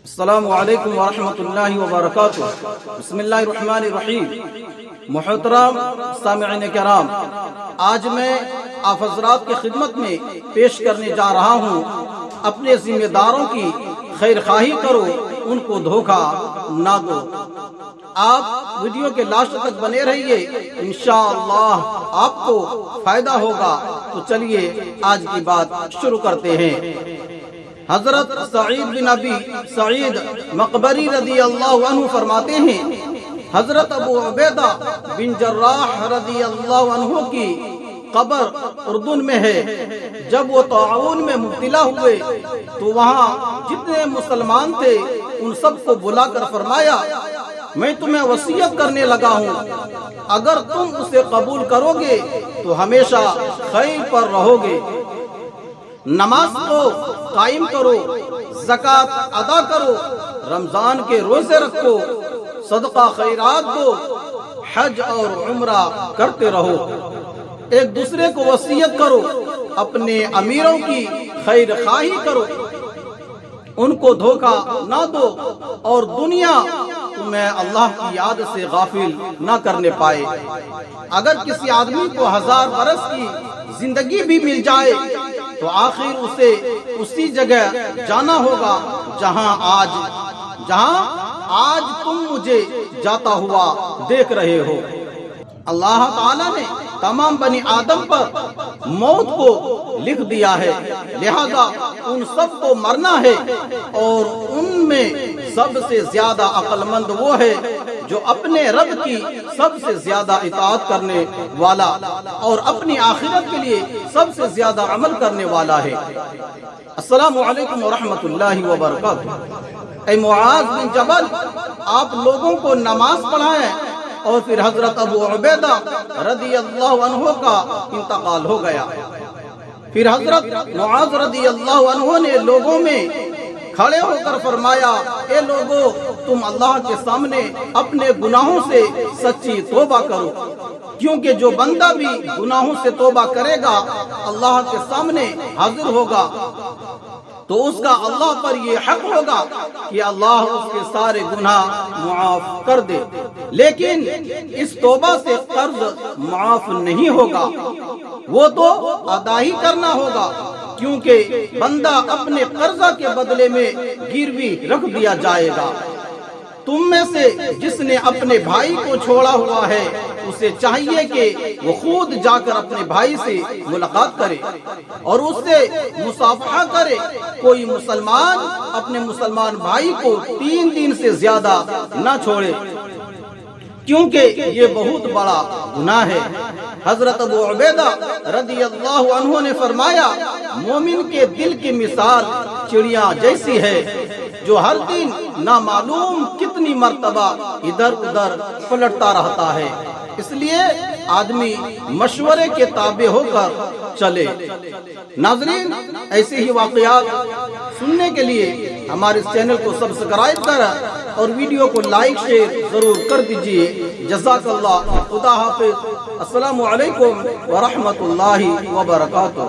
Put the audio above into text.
السلام علیکم ورحمۃ اللہ وبرکاتہ۔ بسم اللہ الرحمن الرحیم۔ محترم سامعین کرام، آج میں آپ حضرات کی خدمت میں پیش کرنے جا رہا ہوں اپنے ذمہ داروں کی خیر خواہی کرو، ان کو دھوکہ نہ دو۔ آپ ویڈیو کے لاسٹ تک بنے رہیے، انشاءاللہ آپ کو فائدہ ہوگا۔ تو چلیے آج کی بات شروع کرتے ہیں۔ حضرت سعید بن ابی سعید مقبری رضی اللہ عنہ فرماتے ہیں، حضرت ابو عبیدہ بن جراح رضی اللہ عنہ کی قبر اردن میں ہے۔ جب وہ طاعون میں مبتلا ہوئے تو وہاں جتنے مسلمان تھے ان سب کو بلا کر فرمایا، میں تمہیں وصیت کرنے لگا ہوں، اگر تم اسے قبول کرو گے تو ہمیشہ خیر پر رہو گے۔ نماز کو قائم کرو، زکوٰۃ ادا کرو، رمضان کے روزے رکھو، صدقہ خیرات دو، حج اور عمرہ کرتے رہو۔ ایک دوسرے کو وصیت کرو، اپنے امیروں کی خیر خواہی کرو، ان کو دھوکہ نہ دو، اور دنیا تمہیں اللہ کی یاد سے غافل نہ کرنے پائے۔ اگر کسی آدمی کو 1000 برس کی زندگی بھی مل جائے تو آخر اسے اسی جگہ جانا ہوگا جہاں آج تم مجھے جاتا ہوا دیکھ رہے ہو۔ اللہ تعالیٰ نے تمام بنی آدم پر موت کو لکھ دیا ہے، لہذا ان سب کو مرنا ہے، اور ان میں سب سے زیادہ عقل مند وہ ہے جو اپنے رب کی سب سے زیادہ اطاعت کرنے والا اور اپنی آخرت کے لیے سب سے زیادہ عمل کرنے والا ہے۔ السلام علیکم ورحمۃ اللہ وبرکاتہ۔ اے معاذ بن جبل، آپ لوگوں کو نماز پڑھائیں۔ اور پھر حضرت ابو عبیدہ رضی اللہ عنہ کا انتقال ہو گیا۔ پھر حضرت معاذ رضی اللہ عنہ نے لوگوں میں کھڑے ہو کر فرمایا، اے لوگو، تم اللہ کے سامنے اپنے گناہوں سے سچی توبہ کرو، کیونکہ جو بندہ بھی گناہوں سے توبہ کرے گا اللہ کے سامنے حاضر ہوگا تو اس کا اللہ پر یہ حق ہوگا کہ اللہ اس کے سارے گناہ معاف کر دے، لیکن اس توبہ سے قرض معاف نہیں ہوگا، وہ تو ادا ہی کرنا ہوگا، کیونکہ بندہ اپنے قرضہ کے بدلے میں گروی رکھ دیا جائے گا۔ تم میں سے جس نے اپنے بھائی کو چھوڑا ہوا ہے اسے چاہیے کہ وہ خود جا کر اپنے بھائی سے ملاقات کرے اور اس سے مصافحہ کرے۔ کوئی مسلمان اپنے مسلمان بھائی کو 3 دن سے زیادہ نہ چھوڑے، کیونکہ یہ بہت بڑا گناہ ہے۔ حضرت ابو عبیدہ رضی اللہ عنہ نے فرمایا، مومن کے دل کی مثال چڑیا جیسی ہے جو ہر دن نامعلوم کتنی مرتبہ ادھر ادھر پلٹتا رہتا ہے، اس لیے آدمی مشورے کے تابع ہو کر چلے۔ ناظرین، ایسے ہی واقعات سننے کے لیے ہمارے اس چینل کو سبسکرائب کریں اور ویڈیو کو لائک شیئر ضرور کر دیجئے۔ جزاک اللہ، خدا حافظ، السلام علیکم ورحمۃ اللہ وبرکاتہ۔